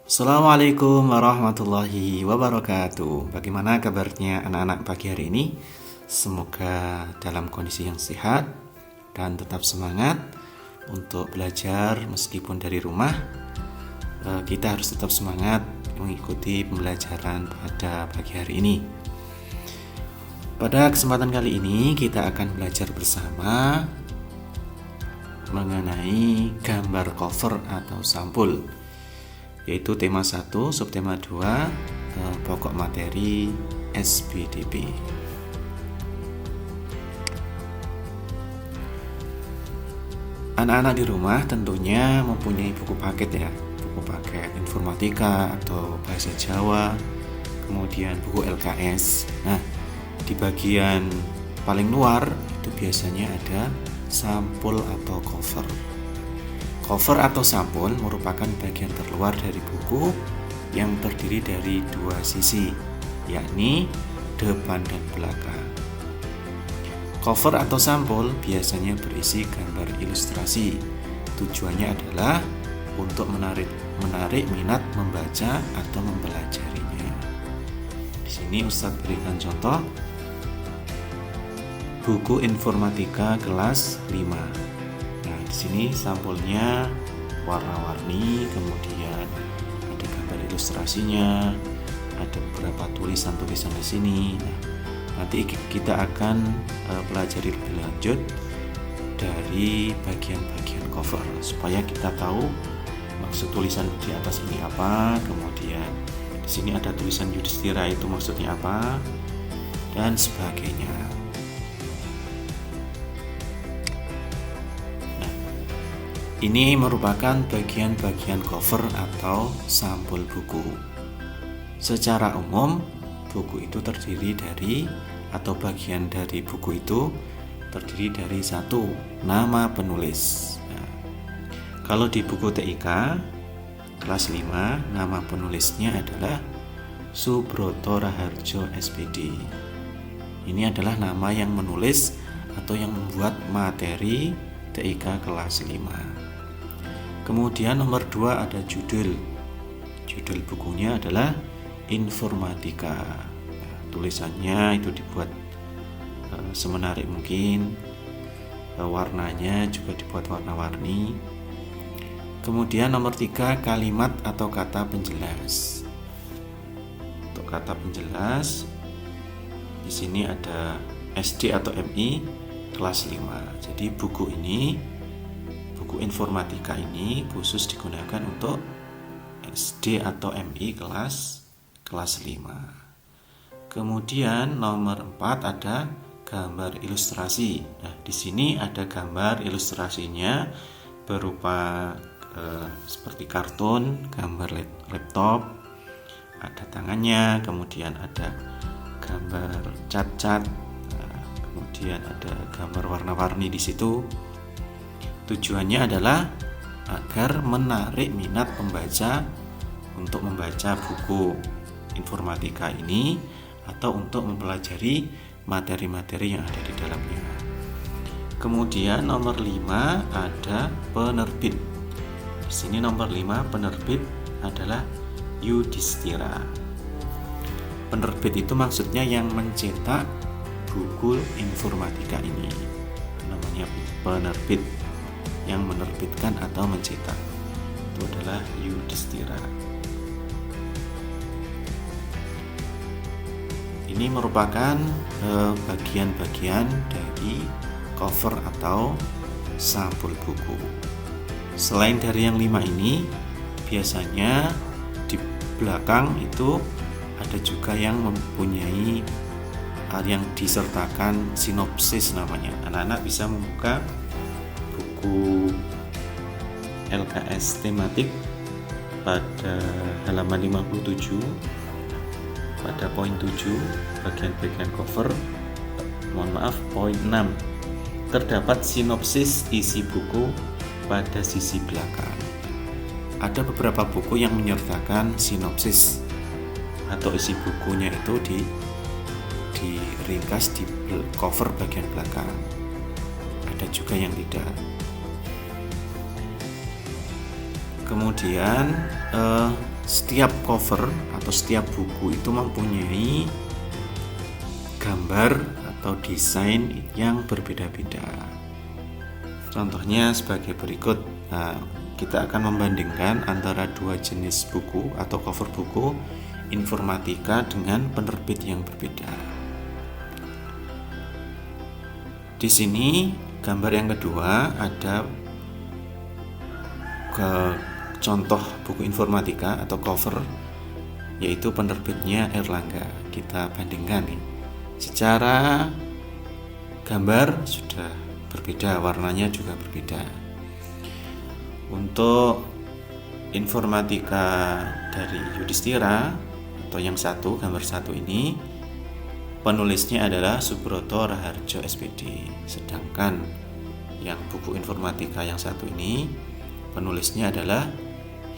Assalamualaikum warahmatullahi wabarakatuh. Bagaimana kabarnya anak-anak pagi hari ini? Semoga dalam kondisi yang sehat dan tetap semangat untuk belajar meskipun dari rumah. Kita harus tetap semangat mengikuti pembelajaran pada pagi hari ini. Pada kesempatan kali ini kita akan belajar bersama mengenai gambar cover atau sampul, yaitu tema 1, subtema 2, pokok materi SPDP. Anak-anak di rumah tentunya mempunyai buku paket ya, buku paket informatika atau bahasa Jawa, kemudian buku LKS. Nah, di bagian paling luar itu biasanya ada sampul atau cover. Cover atau sampul merupakan bagian terluar dari buku yang terdiri dari dua sisi, yakni depan dan belakang. Cover atau sampul biasanya berisi gambar ilustrasi. Tujuannya adalah untuk menarik minat membaca atau mempelajarinya. Di sini Ustadz berikan contoh buku informatika kelas 5. Nah, di sini sampulnya warna-warni, kemudian ada gambar ilustrasinya, ada beberapa tulisan-tulisan di sini. Nah, nanti kita akan pelajari lebih lanjut dari bagian-bagian cover supaya kita tahu maksud tulisan di atas ini apa, kemudian di sini ada tulisan Yudhistira itu maksudnya apa, dan sebagainya. Ini merupakan bagian-bagian cover atau sampul buku. Secara umum, buku itu terdiri dari atau bagian dari buku itu terdiri dari 1, nama penulis. Nah, kalau di buku TIK kelas 5, nama penulisnya adalah Subroto Raharjo SPD. Ini adalah nama yang menulis atau yang membuat materi TIK kelas 5. Kemudian nomor 2 ada judul. Judul bukunya adalah informatika. Nah, tulisannya itu dibuat semenarik mungkin. Warnanya juga dibuat warna-warni. Kemudian nomor 3 kalimat atau kata penjelas. Untuk kata penjelas di sini ada SD atau MI kelas 5. Jadi buku informatika ini khusus digunakan untuk SD atau MI kelas 5. Kemudian nomor 4 ada gambar ilustrasi. Nah, di sini ada gambar ilustrasinya berupa seperti kartun, gambar laptop, ada tangannya, kemudian ada gambar cat-cat, kemudian ada gambar warna-warni di situ. Tujuannya adalah agar menarik minat pembaca untuk membaca buku informatika ini atau untuk mempelajari materi-materi yang ada di dalamnya. Kemudian nomor 5 ada penerbit. Di sini nomor 5 penerbit adalah Yudhistira. Penerbit itu maksudnya yang mencetak buku informatika ini. Namanya penerbit. Yang menerbitkan atau mencetak itu adalah Yudhistira. Ini merupakan bagian-bagian dari cover atau sampul buku. Selain dari yang 5 ini, biasanya di belakang itu ada juga yang mempunyai yang disertakan sinopsis namanya. Anak-anak bisa membuka buku LKS tematik pada halaman 57 pada poin 7 bagian-bagian cover, poin 6 terdapat sinopsis isi buku pada sisi belakang. Ada beberapa buku yang menyertakan sinopsis atau isi bukunya itu diringkas di cover bagian belakang. Ada juga yang tidak. Kemudian setiap cover atau setiap buku itu mempunyai gambar atau desain yang berbeda-beda. Contohnya sebagai berikut. Kita akan membandingkan antara dua jenis buku atau cover buku informatika dengan penerbit yang berbeda. Di sini gambar yang kedua ada contoh buku informatika atau cover, yaitu penerbitnya Erlangga. Kita bandingkan nih. Secara gambar sudah berbeda, warnanya juga berbeda. Untuk informatika dari Yudhistira atau yang satu, gambar satu ini, penulisnya adalah Subroto Raharjo SPD. Sedangkan yang buku informatika yang satu ini, penulisnya adalah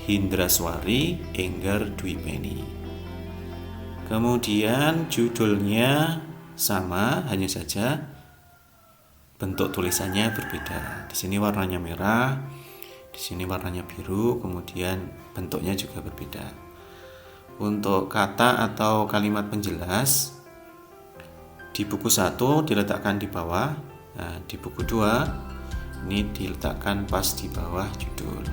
Hindraswari Enggar Dwipeni. Kemudian judulnya sama, hanya saja bentuk tulisannya berbeda. Di sini warnanya merah, di sini warnanya biru, kemudian bentuknya juga berbeda. Untuk kata atau kalimat penjelas di buku 1 diletakkan di bawah. Nah, di buku 2 ini diletakkan pas di bawah judul.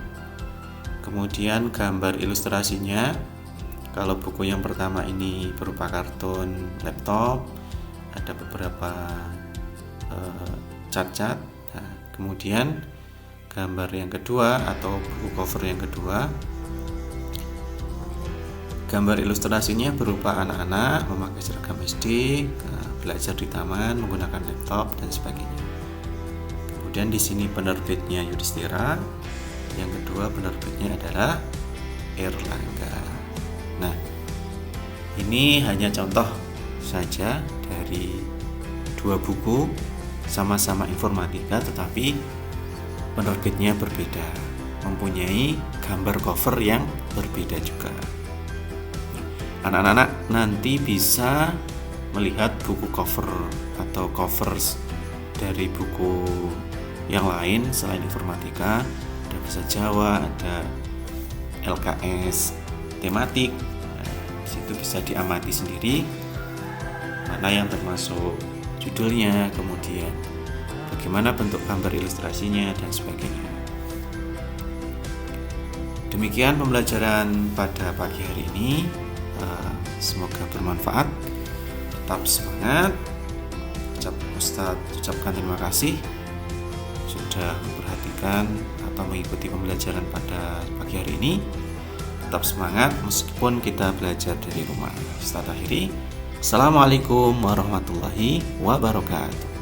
Kemudian gambar ilustrasinya, kalau buku yang pertama ini berupa kartun laptop, ada beberapa cat-cat. Nah, kemudian gambar yang kedua atau buku cover yang kedua, gambar ilustrasinya berupa anak-anak memakai seragam SD, belajar di taman menggunakan laptop dan sebagainya. Kemudian di sini penerbitnya Yudhistira, yang kedua penerbitnya adalah Erlangga. Nah, ini hanya contoh saja dari dua buku sama-sama informatika tetapi penerbitnya berbeda, mempunyai gambar cover yang berbeda juga. Anak-anak nanti bisa melihat buku cover atau covers dari buku yang lain selain informatika. Ada bahasa Jawa, ada LKS tematik. Di situ bisa diamati sendiri mana yang termasuk judulnya, kemudian bagaimana bentuk gambar ilustrasinya dan sebagainya. Demikian pembelajaran pada pagi hari ini. Semoga bermanfaat. Tetap semangat. Ustadz ucapkan terima kasih sudah memperhatikan atau mengikuti pembelajaran pada pagi hari ini. Tetap semangat meskipun kita belajar dari rumah. Ustadz akhiri. Assalamualaikum warahmatullahi wabarakatuh.